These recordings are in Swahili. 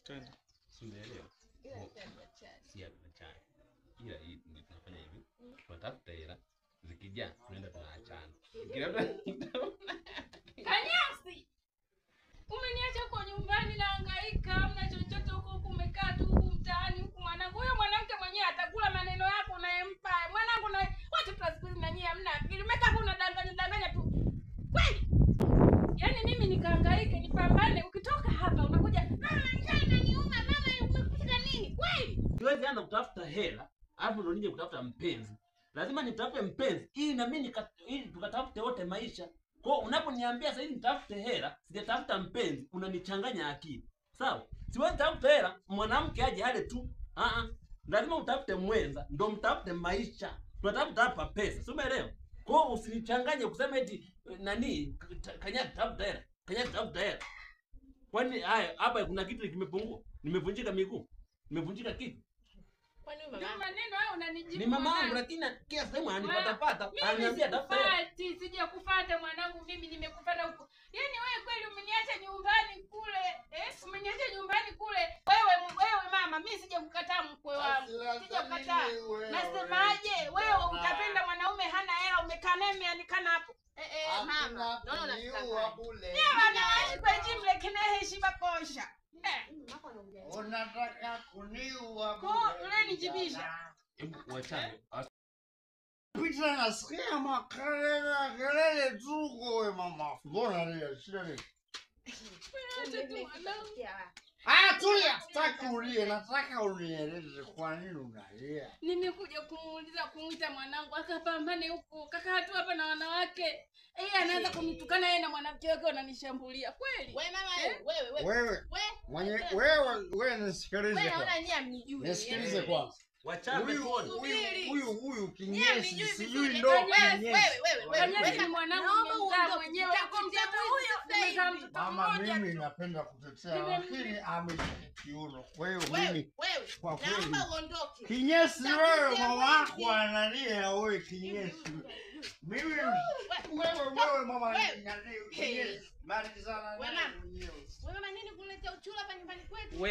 Twende. Umeelewa? Si ya chai. Ila hii tunafanya hivi. Tunatafuta hela, zikija tunaenda tunaachana. Kanyasi. Umeniacha kwa nyumbani nahangaika, hamna chochote huko umekaa tu huko mtaani huko mwanangu. Huyo mwanamke mwenyewe atakula maneno yako unayempa. Mwanangu na watu tunasikiza na nyie hamna akili. Umekaa hapo unadanganya tu. Kweli? Yaani mimi nikahangaike, nipambane, ukitoka hapa unakuja, "Mama njaa inaniuma, mama umekuta nini?" Kweli? Siwezi anza kutafuta hela, alafu ndo nije kutafuta mpenzi. Lazima nitafute mpenzi ili na mimi ili tukatafute wote maisha. Kwa unaponiambia sasa hivi nitafute hela, sijatafuta mpenzi, unanichanganya akili. Sawa? Siwezi tafuta hela, mwanamke aje hale tu. Lazima utafute mwenza, ndo mtafute maisha. Tunatafuta hapa pesa. Si umeelewa? Kwa hiyo usinichanganye kusema eti nani Kanyaki tafuta hela. Kanyaki tafuta hela. Kwani haya hapa kuna kitu kimepungua? Nimevunjika miguu. Nimevunjika kitu. Kwani mama? Maneno hayo unanijibu. Ni mama wangu lakini kila sehemu anipata. Ananiambia tafuta hela. Sija kufuata mwanangu, mimi nimekufuata huko. Yaani wewe kweli umeniacha nyumbani kule. Umeniacha nyumbani kule. Wewe mama, mimi sija kukataa mkwe wangu. Sija kukataa. Nasemaje? Wewe utapenda mwanaume hana hela, umekaa naye anikana hapo. Mama. Naona unataka bure. Yeye anaishi kwa jimle kina heshima kosha. Unataka kuniua bure. Kwa ule nijibisha. Hebu wachane. Pita nasikia makelele tu wewe mama. Mbona leo shida nini? Tulia, sitaki ulie, nataka unieleze kwa nini unalia. Nimekuja kumuuliza kumuita mwanangu akapambane huko. Kaka hatu hapa na wanawake. Anaanza kunitukana yeye na mwanamke wake wananishambulia. Kweli? Wewe mama Wewe nisikilize. Wewe naona nyinyi amnijui. Nisikilize kwanza. Wachane tuone. Huyu kinyesi sijui ndo Wewe ni mwanangu mzaa mwenyewe mama, mimi napenda kutetea lakini amekiuno. Kwa hiyo mimi kwa kweli uondoke. Kinyesi wewe mama wako analia wewe kinyesi. Mimi wewe mama kinyesi. Malizana wewe. Wewe manini kuleta uchula hapa nyumbani kwetu?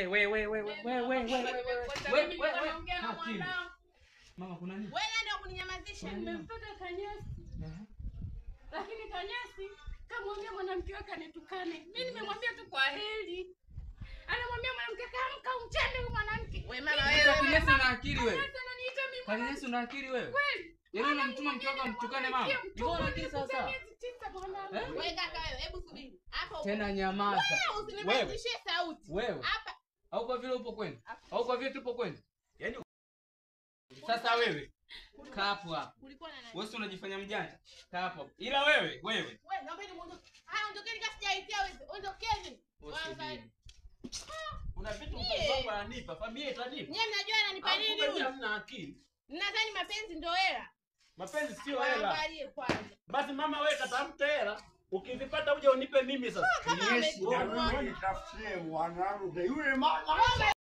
Mama kuna nini? Wewe ndio kuninyamazisha. Nimempata Kanyasi. Lakini Kanyasi kamwambia mwanamke wake anitukane. Mimi nimemwambia tu kwa heri. Anamwambia mwanamke kaamka umchane huyo mwanamke. Wewe mama wewe. Kanyasi una akili wewe. Ananiita mimi. Kanyasi una akili wewe. Kweli? Yaani unamtuma mke wako mtukane mama. Yuko una akili sawa sawa. Wewe kaka wewe, hebu subiri. Hapo tena nyamaza. Wewe usinipandishie sauti. Wewe. Hapa. Au kwa vile upo kwenu? Au kwa vile tupo kwenu? Yaani sasa wewe kaa hapo hapo. Wewe si unajifanya mjanja. Kaa hapo. Ila wewe. Wewe naomba ni muondoke. Ondokeni kasi jaitia wewe. Ondokeni. kuna vitu mpango ananipa, familia itanipa. Nyie mnajua ananipa nini huyu? Hamna akili. Mnadhani mapenzi ndio hela? Mapenzi sio hela. Angalie kwanza. Basi mama wewe katafuta hela. Ukivipata uje unipe mimi sasa. Yes, nitafutie mwanangu yule mama.